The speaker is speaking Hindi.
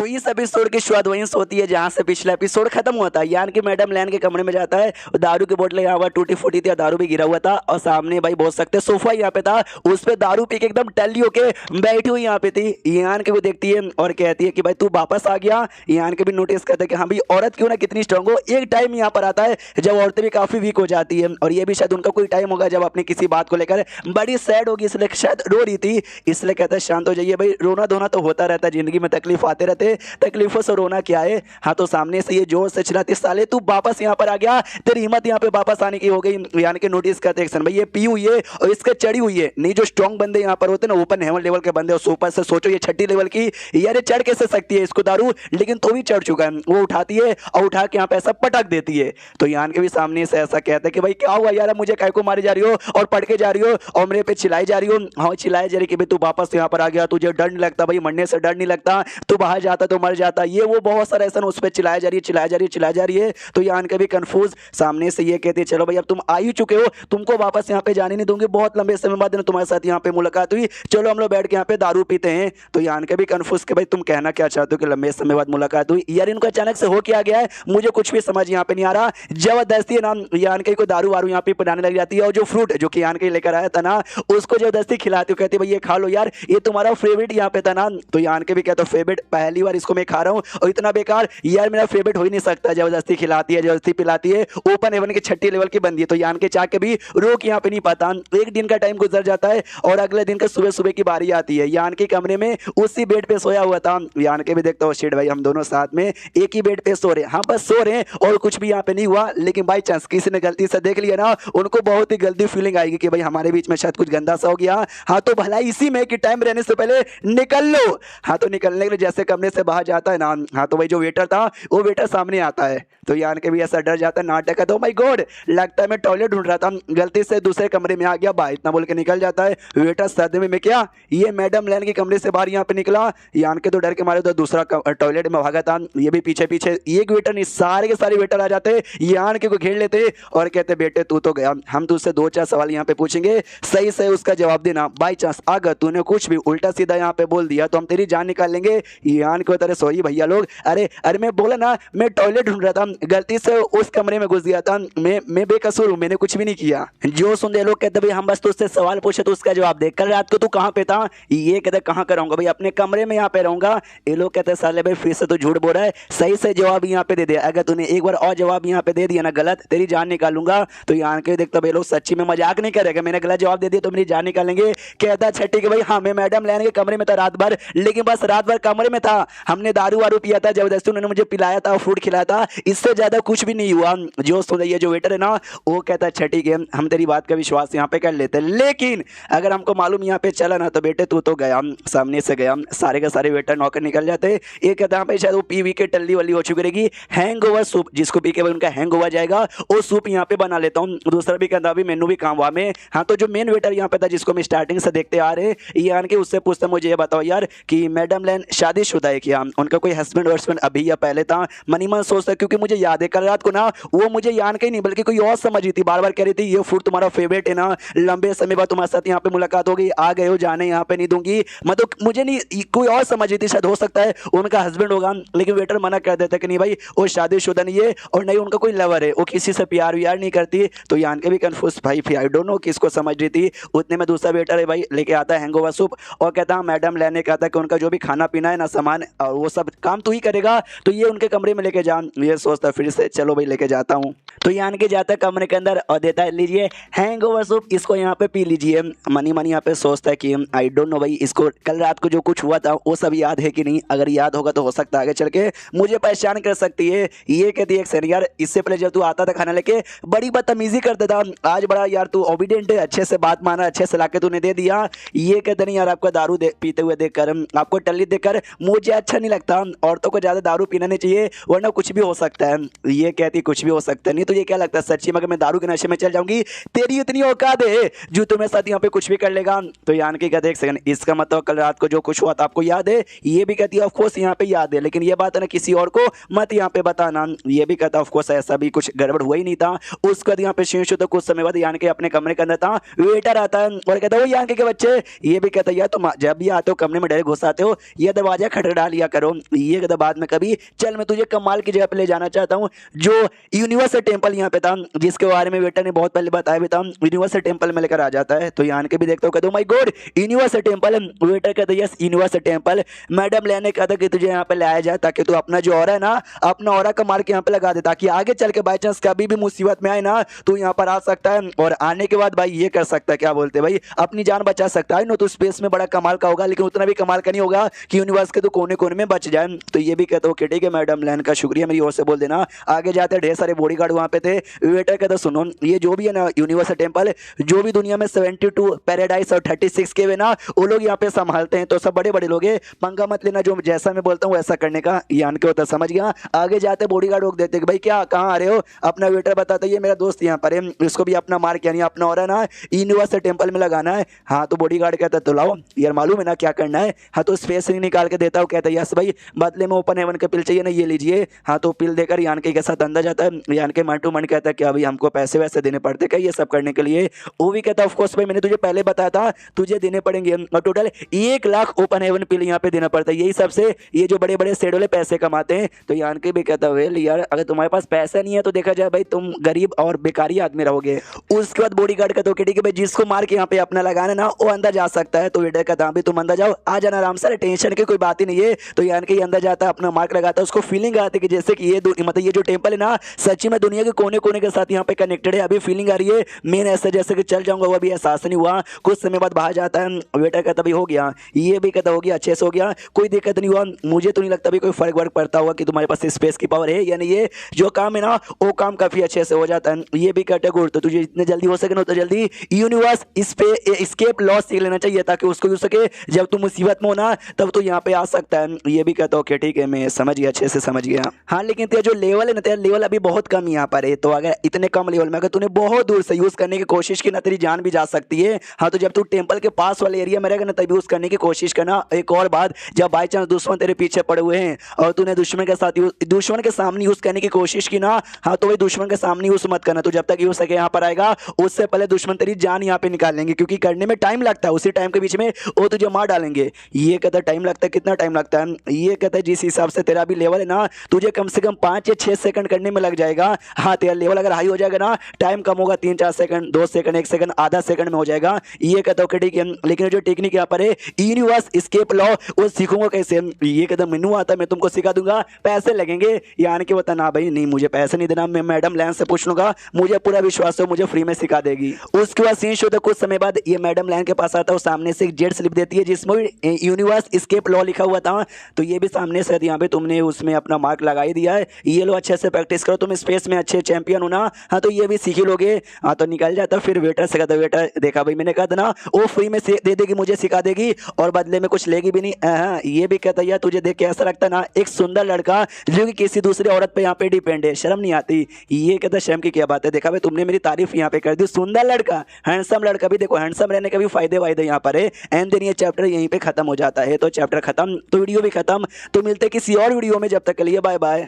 तो इस एपिसोड की शुरुआत वहीं से होती है जहां से पिछला एपिसोड खत्म हुआ था। यानी कि मैडम लैन के कमरे में जाता है, दारू की बोतल यहाँ पर टूटी फूटी थी, दारू भी गिरा हुआ था और सामने भाई बोल सकते सोफा यहाँ पे था, उस पे दारू पी के एकदम टल्ली होके बैठी हुई यहाँ पे थी। यान के वो देखती है और कहती है कि भाई तू वापस आ गया। यान के भी नोटिस करते हैं कि हाँ भाई औरत क्यों ना कितनी स्ट्रांग हो। एक टाइम यहाँ पर आता है जब औरतें भी काफी वीक हो जाती है और ये भी शायद उनका कोई टाइम होगा जब अपनी किसी बात को लेकर बड़ी सैड होगी, इसलिए शायद रो रही थी। इसलिए कहता है शांत हो जाइए भाई, रोना धोना तो होता रहता है, जिंदगी में तकलीफ आते रहते, तकलीफों से रोना क्या है। हाँ तो सामने से ये जोर से चिल्लाती साले तू वापस यहाँ पर आ गया, तेरी हिम्मत यहाँ पे वापस आने की हो गई। यानी कि नोटिस करते एक्शन भाई ये पी हुई है और इसके चढ़ी हुई है। नहीं जो स्ट्रॉन्ग बंदे यहाँ पर होते ना ऊपर हेवन लेवल के बंदे, और ऊपर से सोचो ये छठी लेवल की, यार चढ़ कैसे सकती है इसको दारू, लेकिन तो भी चढ़ चुका है। वो उठाती है और उठा के यहाँ पे ऐसा पटक देती है। तो यान के भी सामने से ऐसा कहते हैं कि भाई क्या हुआ यार, मुझे काय को मारी जा रही हो और पढ़ के जा रही हो और मेरे पे चिल्लाई जा रही हो। हाँ चिल्लाई जा रही कि भाई तू वापस यहाँ पर आ गया, तुझे डर नहीं लगता भाई, मरने से डर नहीं लगता, तू बाहर जाता तो मर जाता, ये वो बहुत सारा ऐसा उस पर चिल्लाया जा रही है, चिल्लाया जा रही है, चिल्लाया जा रही है। तो यान के भी कंफ्यूज सामने से ये कहते चलो भाई अब तुम आ ही चुके हो, तुमको वापस यहाँ पे जाने नहीं दूंगी, बहुत लंबे समय बाद तुम्हारे साथ यहाँ पे मुलाकात हुई, चलो हम लोग बैठ के यहाँ पे दारू पीते हैं। तो यान के भी कंफ्यूज कि भाई तुम कहना क्या चाहते हो कि लंबे समय बाद मुलाकात हुई, यार इनको अचानक से हो क्या गया है, मुझे कुछ भी समझ यहाँ पे नहीं आ रहा। जबरदस्ती ना यान के को दारू वारू यहाँ पे पिलाने लग जाती है और जो फ्रूट जो कि यान के लेकर आया था ना उसको जबरदस्ती खिलाती हो, कहती भाई ये खा लो यार, ये तुम्हारा फेवरेट यहाँ पे था ना। तो यान के भी कहते फेवरेट, पहली बार इसको मैं खा रहा हूँ और इतना बेकार, यार मेरा फेवरेट हो ही नहीं सकता। जबरदस्ती खिलाती है, जबरदस्ती पिलाती है, ओपन हेवन की छठी लेवल की बंदी है। तो यान के चाह के भी रोक यहाँ पे नहीं पाता। एक दिन का टाइम गुजर जाता है और अगले दिन का सुबह सुबह की बारी आती है। यान के कमरे में उसी बेड पे सोया हुआ था। यान के भी देखता हो शेड भाई हम दोनों साथ में एक ही बेड पे सो रहे हैं, हाँ बस सो रहे हैं और कुछ भी यहाँ पे नहीं हुआ, लेकिन बाई चांस किसी ने गलती से देख लिया ना, उनको बहुत ही गलती फीलिंग आएगी कि भाई हमारे बीच में शायद कुछ गंदा सा हो गया। हाँ तो भला इसी में कि टाइम रहने से पहले निकल लो। हाँ तो निकलने के लिए जैसे कमरे से बाहर जाता है ना, हाँ तो भाई जो वेटर था वो वेटर सामने आता है। तो यान के भी ऐसा डर जाता है, नाटक है तो माय गॉड लगता है मैं टॉयलेट ढूंढ रहा था, गलती से दूसरे कमरे में आ गया भाई, इतना बोल के निकल जाता है। वेटर सदमे में क्या, ये मैडम लैन के कमरे से बाहर यहाँ पे निकला। यान के तो डर के मारे तो दूसरा टॉयलेट में भागा था, ये भी पीछे पीछे, एक वेटर नहीं सारे के सारे वेटर आ जाते, यान के को घेर लेते और कहते बेटे तू तो गया, हम तुझसे दो चार सवाल यहाँ पे पूछेंगे, सही सही उसका जवाब देना, बाई चांस अगर तूने कुछ भी उल्टा सीधा यहाँ पे बोल दिया तो हम तेरी जान निकाल लेंगे। यान को तरह सॉरी भैया लोग, अरे अरे मैं बोला ना मैं टॉयलेट ढूंढ रहा था, गलती से उस कमरे में घुस गया था, मैं बेकसूर हूँ, मैंने कुछ भी नहीं किया। जो सुनते लोग कहते भाई हम बस तुझसे सवाल पूछे तो उसका जवाब दे, कल रात को तू कहाँ पे था, ये कहते कहाँ का रहूंगा भाई, अपने कमरे में यहाँ पे रहूंगा। ये लोग कहते साले भाई फिर से तो झूठ बोल रहा है, सही से जवाब यहाँ पे दे दे, अगर तूने एक बार और जवाब यहाँ पे दे दिया ना गलत, तेरी जान निकालूंगा। तो यहाँ के देखता भाई लोग सच्ची में मजाक नहीं करेगा, मैंने गलत जवाब दे दिया तो मेरी जान निकालेंगे। कहता छठी के भाई हाँ मैं मैडम लैन के कमरे में था रात भर, लेकिन बस रात भर कमरे में था, हमने दारू वारू पिया था, जबरदस्ती उन्होंने मुझे पिलाया था, फ्रूट खिलाया था, इससे ज्यादा कुछ भी नहीं हुआ। जो सुन रही है जो वेटर है ना वो कहता है छठी के हम तेरी बात का विश्वास यहाँ पे कर लेते हैं, लेकिन अगर हमको मालूम यहाँ पे चला ना तो बेटे तू तो गया, सामने से गया। सारे के सारे वेटर नौकर निकल जाते। ये कहता है भाई शायद वो पी वी के टल्ली वाली हो चुकी रहेगी, हैंग ओवर सूप, जिसको पी के उनका हैंग ओवर जाएगा वो सूप यहाँ पे बना लेता हूँ। दूसरा भी कहता अभी मेनू भी काम हुआ में। हाँ तो जो मेन वेटर यहाँ पे था जिसको मैं स्टार्टिंग से देखते आ रहे, ये आन के उससे पूछता मुझे ये बताओ यार कि मैडम लैन शादीशुदा है क्या, उनका कोई हस्बैंड वर्सबैंड अभी या पहले था। मनी मन सोचता क्योंकि मुझे याद है कल रात को ना वो मुझे यान के नहीं बल्कि कोई और समझ रही थी, बार बार कह रही थी ये फूड तुम्हारा फेवरेट है ना, लंबे समय बाद तुम्हारे साथ यहाँ पे मुलाकात होगी, आ गए हो जाने यहाँ पे नहीं दूंगी, मतलब मुझे नहीं कोई और समझ रही थी, शायद हो सकता है उनका हस्बैंड होगा, लेकिन वेटर मना कर देता कि नहीं भाई वो शादीशुदा नहीं है और नहीं उनका कोई लवर है, वो किसी से प्यार व्यार नहीं करती। तो यान के भी कंफ्यूज भाई फिर आई डोंट नो किसको समझ रही थी। उतने में दूसरा वेटर है भाई लेके आता है हैंगओवर सूप और कहता है मैडम लेने कहता है कि उनका जो भी खाना पीना है ना सामान और वो सब काम तू ही करेगा, तो ये उनके कमरे में लेके जा। ये सोचता फिर से चलो भाई लेके जाता हूँ। तो यान के जाता है कमरे के अंदर और देता है लीजिए हैंगओवर सूप, इसको यहाँ पे पी लीजिए। मनी मनी यहाँ पे सोचता है कि आई डोंट नो भाई इसको कल रात को जो कुछ हुआ था वो सब याद है कि नहीं, अगर याद होगा तो हो सकता है आगे चल के मुझे परेशान कर सकती है। ये कहती है सर यार इससे पहले जब तू आता था खाना लेके बड़ी बदतमीजी करता था, आज बड़ा यार तू ओबीडियंट है, अच्छे से बात माना, अच्छे से लाके तूने दे दिया। ये कहते नहीं यार आपका दारू पीते हुए देखकर, आपको टल्ली देखकर मुझे अच्छा नहीं लगता, औरतों को ज्यादा दारू पीना नहीं चाहिए वरना कुछ भी हो सकता है। ये कहती कुछ भी हो सकता है नहीं, तुझे क्या लगता है सच्ची में अगर मैं दारू के नशे में चल जाऊंगी तेरी इतनी औकात है जो तुम्हें साथ यहाँ पे कुछ भी कर लेगा? तो यान की कहते एक सेकंड, इसका मतलब कल रात को जो कुछ हुआ था आपको याद है? ये भी कहती है ऑफ कोर्स यहाँ पे याद है, लेकिन ये बात है ना किसी और को मत यहाँ पे बताना। ये भी कहता ऑफ कोर्स ऐसा भी कुछ गड़बड़ हुआ ही नहीं था। उसके बाद यहाँ पे शीशु तो कुछ समय बाद यान के अपने कमरे के अंदर था, वेटर आता है और कहता है वो यान के बच्चे। ये भी कहता है यार तुम जब भी आते हो कमरे में डायरेक्ट घुस आते हो, ये दरवाजा खटखटा लिया करो। ये कहता बाद में कभी चल मैं तुझे कमाल की जगह पे ले जाना चाहता हूँ जो यूनिवर्सल टेंपल यहाँ पे था, जिसके बारे में वेटर ने बहुत पहले बताया भी था। यूनिवर्सल टेंपल में लेकर आ जाता है तो यान के भी देखते हो कहते हो my God universal temple. Waiter कहते यस यूनिवर्सल टेंपल। मैडम लेने कहता कि तुझे यहाँ पे लाया जाए ताकि तू अपना जो ऑरा है ना अपना ऑरा का मार के यहाँ पे लगा दे, ताकि आगे चल के बाई चांस कभी भी मुसीबत में आए ना तू यहाँ पर आ सकता है और आने के बाद भाई ये कर सकता है, क्या बोलते हैं भाई, अपनी जान बचा सकता है। नो तो स्पेस में बड़ा कमाल का होगा, लेकिन उतना भी कमाल का नहीं होगा कि यूनिवर्स के तो कोने कोने में बच जाए। तो ये भी कहते हो कि ठीक है मैडम लैन का शुक्रिया मेरी ओर से बोल देना। आगे जाते ढेर सारे बॉडीगार्ड वहाँ पे थे। वेटर कहता सुनो ये जो भी है ना यूनिवर्सल टेंपल जो भी दुनिया में 72 पैराडाइस और 36 के वे ना वो लोग यहाँ पे संभालते हैं, तो सब बड़े बड़े लोग हैं, पंगा मत लेना, जो जैसा मैं बोलता हूँ वैसा करने का। यान के होता समझ गया। आगे जाते बॉडीगार्ड रोक देते कि भाई क्या कहाँ आ रहे हो? अपना वेटर बताता ये मेरा दोस्त यहाँ पर है, इसको भी अपना मार्क यानी अपना ऑरा ना यूनिवर्सल टेंपल में लगाना है। हाँ तो बॉडीगार्ड कहता तो लाओ यार मालूम है ना क्या करना है। हाँ तो स्पेस रिंग निकाल के देता हूँ, कहता है यस भाई बदले में ओपन हेवन का पिल चाहिए ना ये लीजिए। हाँ तो पिल देकर यान के साथ अंदर जाता है। यान के मन टू मन कहता है क्या भाई हमको पैसे वैसे देने पड़ते क्या ये सब करने के लिए? वो भी कहता है ऑफ कोर्स भाई मैंने तुझे पहले बताया था तुझे देने पड़ेंगे और टोटल 1 लाख ओपन हेवन पिल यहाँ पे देना पड़ता है, यही सबसे ये जो बड़े बड़े शेड वाले पैसे कमाते हैं। तो यान के भी कहता है यार अगर तुम्हारे पास पैसा नहीं है तो देखा जाए भाई तुम गरीब और बेकारी आदमी रहोगे। उसके बाद बॉडीगार्ड का तो ठीक है भाई जिसको मार के यहाँ पे अपना लगाना ना वो अंदर जा सकता है। तो वेटर कहता भी तुम अंदर जाओ आ जाना आराम से, टेंशन की कोई बात ही नहीं है। तो यान के अंदर जाता है अपना मार्क लगाता है, उसको फीलिंग आती है कि जैसे कि ये मतलब ये जो टेंपल है ना सच्ची में दुनिया के कोने कोने के साथ यहाँ पे कनेक्टेड है। अभी फीलिंग आ रही है मेन ऐसा जैसे कि चल जाऊंगा, वो अभी एहसास नहीं हुआ। कुछ समय बाद बाहर जाता है। वेटर कहता भी हो गया, ये भी कहता हो गया अच्छे से हो गया, कोई दिक्कत नहीं हुआ। मुझे तो नहीं लगता भी कोई फर्क वर्क पड़ता होगा कि तुम्हारे पास स्पेस की पावर है, यानी ये जो काम है ना वो काम काफी अच्छे से हो जाता है। ये भी कहते गुड तो तुझे जितने जल्दी हो सके ना उतना जल्दी यूनिवर्स इस पे एस्केप लॉस सीख लेना चाहिए ताकि उसको यूज सके जब तुम मुसीबत में हो ना तब तो यहाँ पे आ सकता है। ये भी कहता ओके ठीक है मैं समझ गया, अच्छे से समझ गया। हाँ लेकिन तेरा जो लेवल है ना तेरा लेवल अभी बहुत कम यहाँ पर है, तो अगर इतने कम लेवल में अगर तूने बहुत दूर से यूज करने की कोशिश की ना तेरी जान भी जा सकती है। हाँ तो जब तू टेंपल के पास वाले एरिया में रहेगा ना तभी यूज करने की कोशिश करना। एक और बात, जब बाई चांस दुश्मन तेरे पीछे पड़े हुए हैं और तूने दुश्मन के साथ दुश्मन के सामने यूज करने की कोशिश की ना, हाँ तो वही दुश्मन के सामने यूज मत करना। तो जब तक यूज सके यहाँ पर आएगा उससे पहले दुश्मन तेरी जान यहाँ पे निकाल लेंगे, क्योंकि करने में टाइम लगता है, उसी टाइम के बीच में वो तुझे मार डालेंगे। ये कहता है टाइम लगता है, कितना टाइम लगता है? ये कहता है जिस हिसाब से तेरा भी लेवल है ना तुझे कम से कम 5 या 6 सेकंड करने में लग जाएगा। हाँ तेरा लेवल अगर हाई हो जाएगा ना टाइम कम होगा, 3-4 सेकंड, 2 सेकंड, 1 सेकंड, आधा सेकंड में हो जाएगा। ये कहता हूँ ठीक है, लेकिन जो टेक्निक यहाँ पर है यूनिवर्स एस्केप लॉ वो सीखूंगा कैसे? ये कहता मैनू आता मैं तुमको सिखा दूंगा, पैसे लगेंगे। यानी कि बता ना भाई नहीं मुझे पैसे नहीं देना, मैं मैडम लैन से पूछ लूंगा, मुझे पूरा विश्वास है मुझे फ्री में सिखा देगी। उसके बाद सीन शो था कुछ समय बाद ये मैडम लैन के पास आता है, सामने से एक जेट स्लिप देती है जिसमें यूनिवर्स एस्केप लॉ लिखा हुआ था। तो ये भी सामने से यहाँ पे तुमने उसमें अपना मार्क लगा ही दिया है, ये लो अच्छे से प्रैक्टिस करो, तुम स्पेस में अच्छे चैंपियन हो ना, हाँ तो ये भी सीख ही लोगे। हाँ तो निकल जाता। फिर वेटर से कहता वेटर देखा भाई मैंने कहा था ना वो फ्री में दे देगी, मुझे सिखा देगी और बदले में कुछ लेगी भी नहीं। हाँ ये भी कहता यार तुझे देख के ऐसा लगता ना एक सुंदर लड़का जो कि किसी दूसरी औरत पे यहाँ पे डिपेंड है, शर्म नहीं आती? ये कहता शर्म की क्या बात है, देखा भाई तुमने मेरी तारीफ यहाँ पे कर दी, सुंदर लड़का हैंडसम लड़का भी, देखो हैंडसम रहने के भी फायदे वायदे यहाँ पर है। एंड देन ये चैप्टर यहीं पे खत्म हो जाता है। तो चैप्टर खत्म तो वीडियो भी खत्म। तो मिलते किसी और वीडियो में, जब तक के लिए बाय बाय।